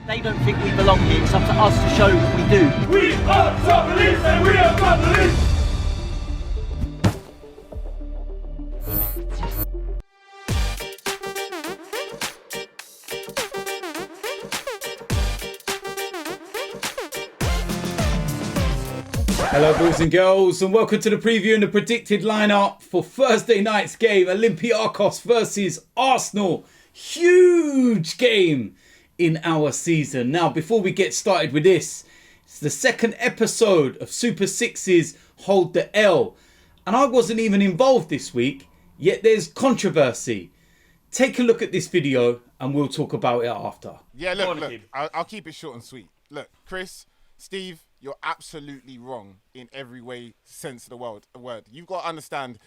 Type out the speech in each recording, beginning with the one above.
They don't think we belong here. It's up to us to show we do. We are top police and we are top police. Hello boys and girls, and welcome to the preview and the predicted lineup for Thursday night's game, Olympiacos versus Arsenal. Huge game in our season. Now, before we get started with this, it's the second episode of Super Six's Hold the L. And I wasn't even involved this week, yet there's controversy. Take a look at this video and we'll talk about it after. Yeah, look, I'll keep it short and sweet. Look, Chris, Steve, you're absolutely wrong in every way, sense of the word. You've got to understand,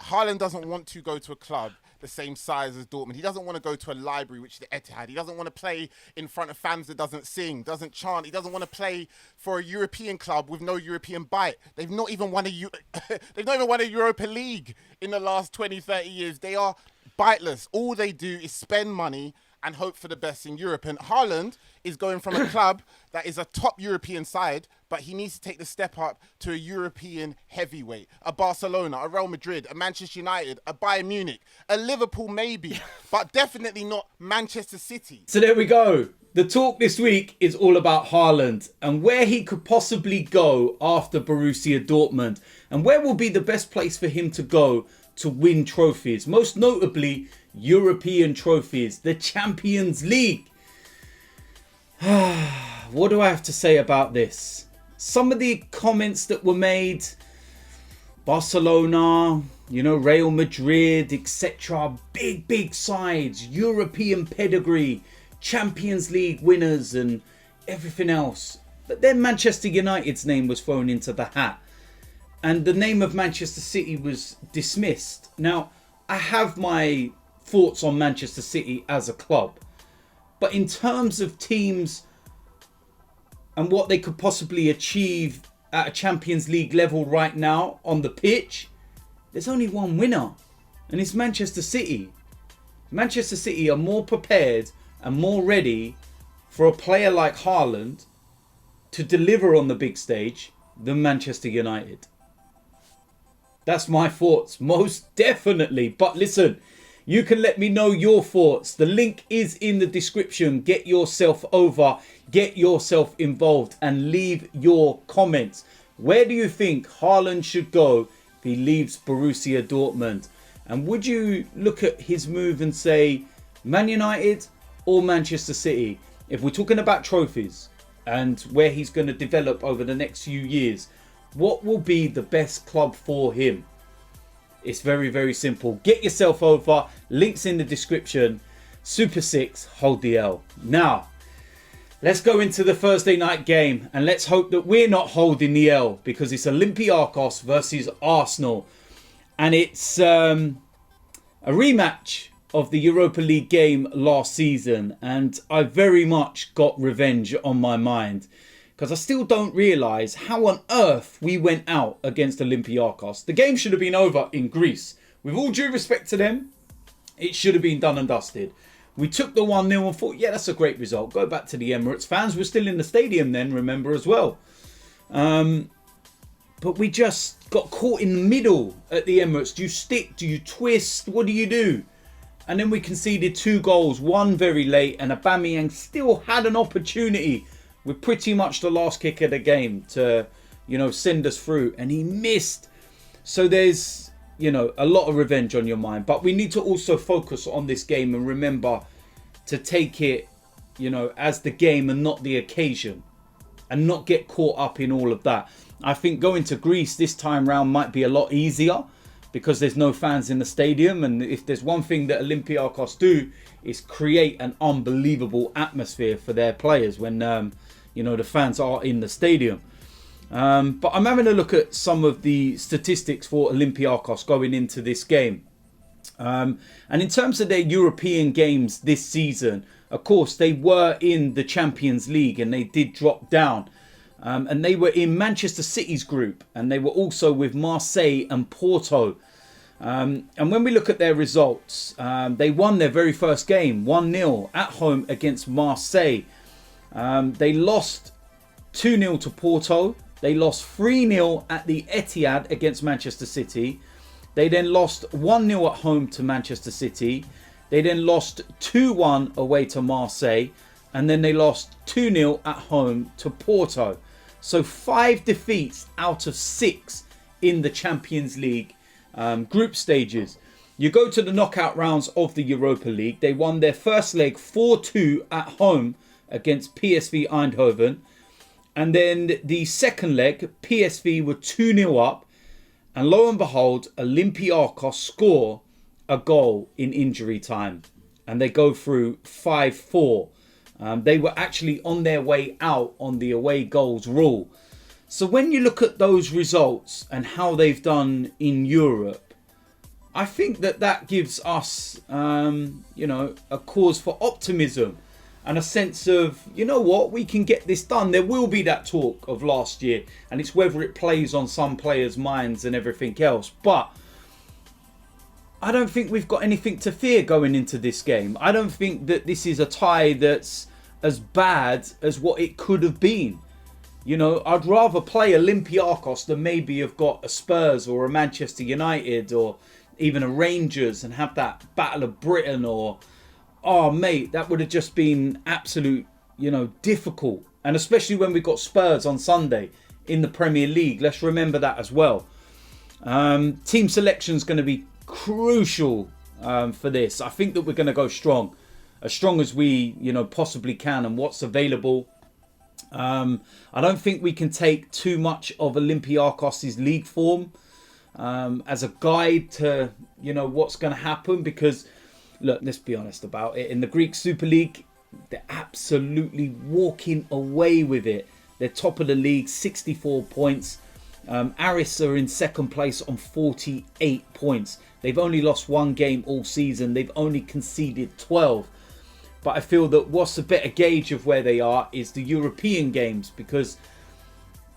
Haaland doesn't want to go to a club the same size as Dortmund. He doesn't want to go to a library, which the Etihad. He doesn't want to play in front of fans that doesn't sing, doesn't chant. He doesn't want to play for a European club with no European bite. They've not even won a Europa League in the last 20, 30 years. They are biteless. All they do is spend money and hope for the best in Europe. And Haaland is going from a club that is a top European side, but he needs to take the step up to a European heavyweight, a Barcelona, a Real Madrid, a Manchester United, a Bayern Munich, a Liverpool maybe, but definitely not Manchester City. So there we go. The talk this week is all about Haaland and where he could possibly go after Borussia Dortmund, and where will be the best place for him to go to win trophies, most notably European trophies, the Champions League. What do I have to say about this? Some of the comments that were made, Barcelona, Real Madrid, etc. Big sides, European pedigree, Champions League winners and everything else. But then Manchester United's name was thrown into the hat. And the name of Manchester City was dismissed. Now, I have my thoughts on Manchester City as a club. But in terms of teams and what they could possibly achieve at a Champions League level right now on the pitch, there's only one winner. And it's Manchester City. Manchester City are more prepared and more ready for a player like Haaland to deliver on the big stage than Manchester United. That's my thoughts, most definitely. But listen, you can let me know your thoughts. The link is in the description. Get yourself over, get yourself involved and leave your comments. Where do you think Haaland should go if he leaves Borussia Dortmund? And would you look at his move and say Man United or Manchester City? If we're talking about trophies and where he's going to develop over the next few years, what will be the best club for him? It's very simple. Get yourself over. Links in the description. Super 6, hold the L. Now, let's go into the Thursday night game. And let's hope that we're not holding the L. Because it's Olympiacos versus Arsenal. And it's a rematch of the Europa League game last season. And I very much got revenge on my mind. Because I still don't realise how on earth we went out against Olympiacos. The game should have been over in Greece. With all due respect to them, it should have been done and dusted. We took the 1-0 and thought, yeah, that's a great result. Go back to the Emirates. Fans were still in the stadium then, remember, as well. But we just got caught in the middle at the Emirates. Do you stick? Do you twist? What do you do? And then we conceded 2 goals, one very late, and Aubameyang still had an opportunity with pretty much the last kick of the game to, send us through. And he missed. So there's, a lot of revenge on your mind. But we need to also focus on this game and remember to take it, as the game and not the occasion. And not get caught up in all of that. I think going to Greece this time round might be a lot easier because there's no fans in the stadium. And if there's one thing that Olympiacos do is create an unbelievable atmosphere for their players when the fans are in the stadium. But I'm having a look at some of the statistics for Olympiacos going into this game. And in terms of their European games this season, of course, they were in the Champions League and they did drop down. And they were in Manchester City's group. And they were also with Marseille and Porto. And when we look at their results, they won their very first game, 1-0 at home against Marseille. They lost 2-0 to Porto. They lost 3-0 at the Etihad against Manchester City. They then lost 1-0 at home to Manchester City. They then lost 2-1 away to Marseille. And then they lost 2-0 at home to Porto. So 5 defeats out of 6 in the Champions League group stages. You go to the knockout rounds of the Europa League. They won their first leg 4-2 at home against PSV Eindhoven. And then the second leg, PSV were 2-0 up. And lo and behold, Olympiacos score a goal in injury time. And they go through 5-4. They were actually on their way out on the away goals rule. So when you look at those results and how they've done in Europe, I think that gives us, a cause for optimism and a sense of, you know what, we can get this done. There will be that talk of last year, and it's whether it plays on some players' minds and everything else. But I don't think we've got anything to fear going into this game. I don't think that this is a tie that's as bad as what it could have been. You know, I'd rather play Olympiacos than maybe have got a Spurs or a Manchester United or even a Rangers and have that Battle of Britain or, oh mate, that would have just been absolute, difficult. And especially when we got Spurs on Sunday in the Premier League. Let's remember that as well. Team selection is going to be crucial for this. I think that we're going to go strong. As strong as we, possibly can and what's available. I don't think we can take too much of Olympiakos' league form as a guide to, what's going to happen. Because, look, let's be honest about it. In the Greek Super League, they're absolutely walking away with it. They're top of the league, 64 points. Aris are in second place on 48 points. They've only lost one game all season. They've only conceded 12. But I feel that what's a better gauge of where they are is the European games, because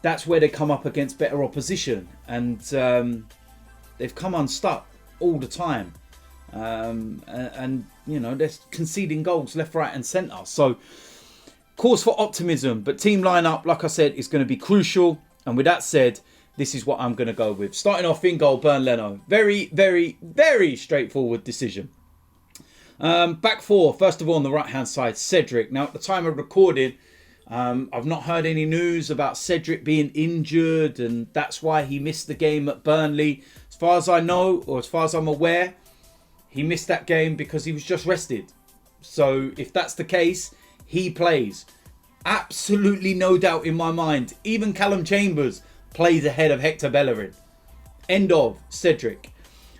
that's where they come up against better opposition. And they've come unstuck all the time. They're conceding goals left, right and centre. So, cause for optimism. But team lineup, like I said, is going to be crucial. And with that said, this is what I'm going to go with. Starting off in goal, Leno. Very, very, very straightforward decision. Back four, first of all, on the right-hand side, Cedric. Now, at the time of recording, I've not heard any news about Cedric being injured, and that's why he missed the game at Burnley. As far as I know, or as far as I'm aware, he missed that game because he was just rested. So, if that's the case, he plays. Absolutely no doubt in my mind. Even Callum Chambers plays ahead of Hector Bellerin. End of. Cedric.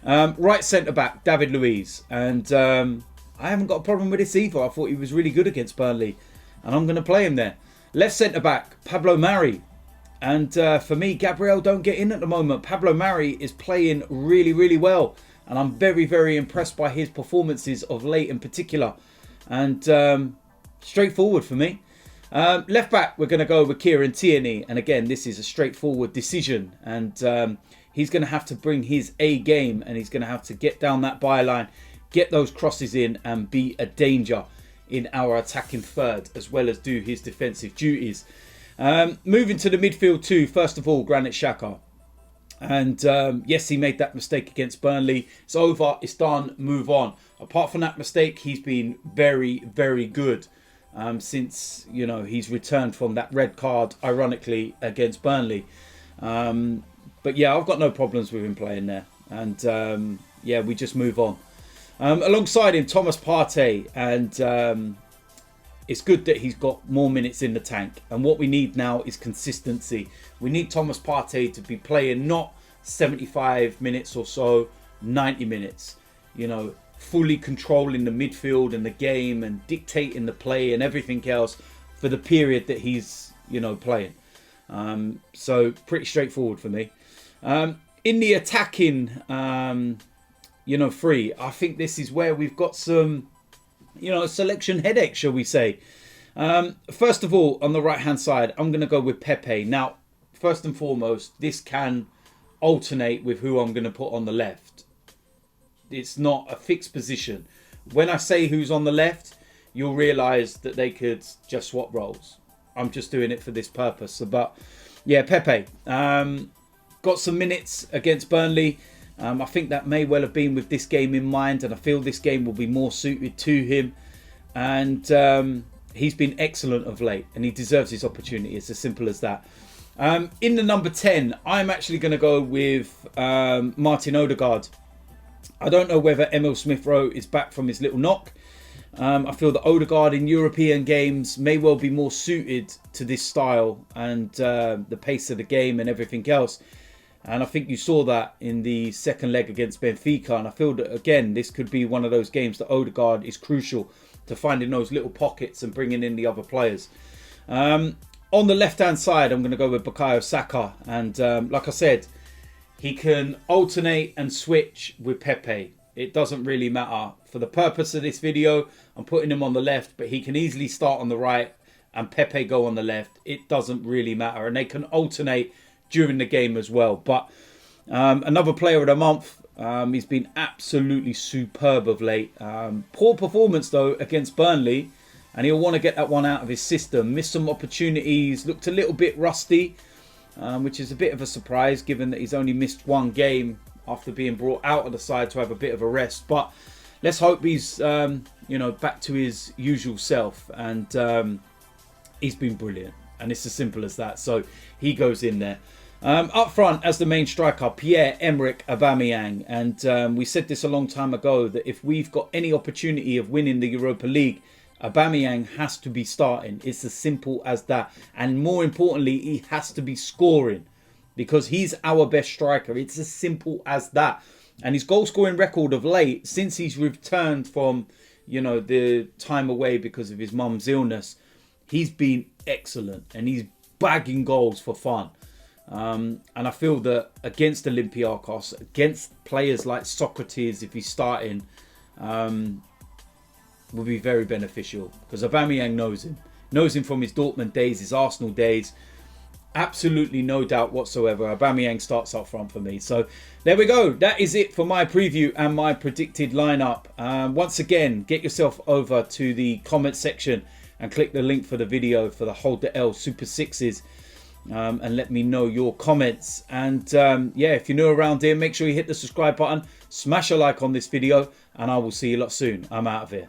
Right centre-back, David Luiz. And I haven't got a problem with this either. I thought he was really good against Burnley. And I'm going to play him there. Left centre-back, Pablo Mari. And for me, Gabriel don't get in at the moment. Pablo Mari is playing really, really well. And I'm very, very impressed by his performances of late in particular. And straightforward for me. Left back, we're going to go with Kieran Tierney. And again, this is a straightforward decision. And he's going to have to bring his A game. And he's going to have to get down that byline, get those crosses in and be a danger in our attacking third, as well as do his defensive duties. Moving to the midfield too, first of all, Granit Xhaka. And yes, he made that mistake against Burnley. It's over, it's done, move on. Apart from that mistake, he's been very, very good since, he's returned from that red card, ironically, against Burnley. But yeah, I've got no problems with him playing there. And yeah, we just move on. Alongside him, Thomas Partey. And it's good that he's got more minutes in the tank. And what we need now is consistency. We need Thomas Partey to be playing not 75 minutes or so, 90 minutes. Fully controlling the midfield and the game and dictating the play and everything else for the period that he's, playing. So pretty straightforward for me. In the attacking, three, I think this is where we've got some, selection headache, shall we say. First of all, on the right-hand side, I'm going to go with Pepe. Now, first and foremost, this can alternate with who I'm going to put on the left. It's not a fixed position. When I say who's on the left, you'll realise that they could just swap roles. I'm just doing it for this purpose. But yeah, Pepe got some minutes against Burnley. I think that may well have been with this game in mind, and I feel this game will be more suited to him. And he's been excellent of late, and he deserves his opportunity. It's as simple as that. In the number 10, I'm actually going to go with Martin Ødegaard. I don't know whether Emil Smith-Rowe is back from his little knock. I feel that Ødegaard in European games may well be more suited to this style and the pace of the game and everything else. And I think you saw that in the second leg against Benfica. And I feel that, again, this could be one of those games that Ødegaard is crucial to finding those little pockets and bringing in the other players. On the left-hand side, I'm going to go with Bukayo Saka. And like I said, he can alternate and switch with Pepe. It doesn't really matter. For the purpose of this video, I'm putting him on the left, but he can easily start on the right and Pepe go on the left. It doesn't really matter. And they can alternate during the game as well. But another player of the month, he's been absolutely superb of late. Poor performance, though, against Burnley. And he'll want to get that one out of his system. Missed some opportunities. Looked a little bit rusty, which is a bit of a surprise, given that he's only missed one game after being brought out of the side to have a bit of a rest. But let's hope he's, back to his usual self. And he's been brilliant. And it's as simple as that. So he goes in there. Up front, as the main striker, Pierre-Emerick Aubameyang. And we said this a long time ago, that if we've got any opportunity of winning the Europa League, Aubameyang has to be starting. It's as simple as that. And more importantly, he has to be scoring, because he's our best striker. It's as simple as that. And his goal scoring record of late, since he's returned from, the time away because of his mum's illness, he's been excellent. And he's bagging goals for fun. And I feel that against Olympiacos, against players like Socrates, if he's starting, will be very beneficial, because Aubameyang knows him from his Dortmund days, his Arsenal days. Absolutely no doubt whatsoever. Aubameyang starts up front for me. So there we go. That is it for my preview and my predicted lineup. Once again, get yourself over to the comment section and click the link for the video for the Hold the L Super Sixes. And let me know your comments. And if you're new around here, make sure you hit the subscribe button, smash a like on this video, and I will see you lot soon. I'm out of here.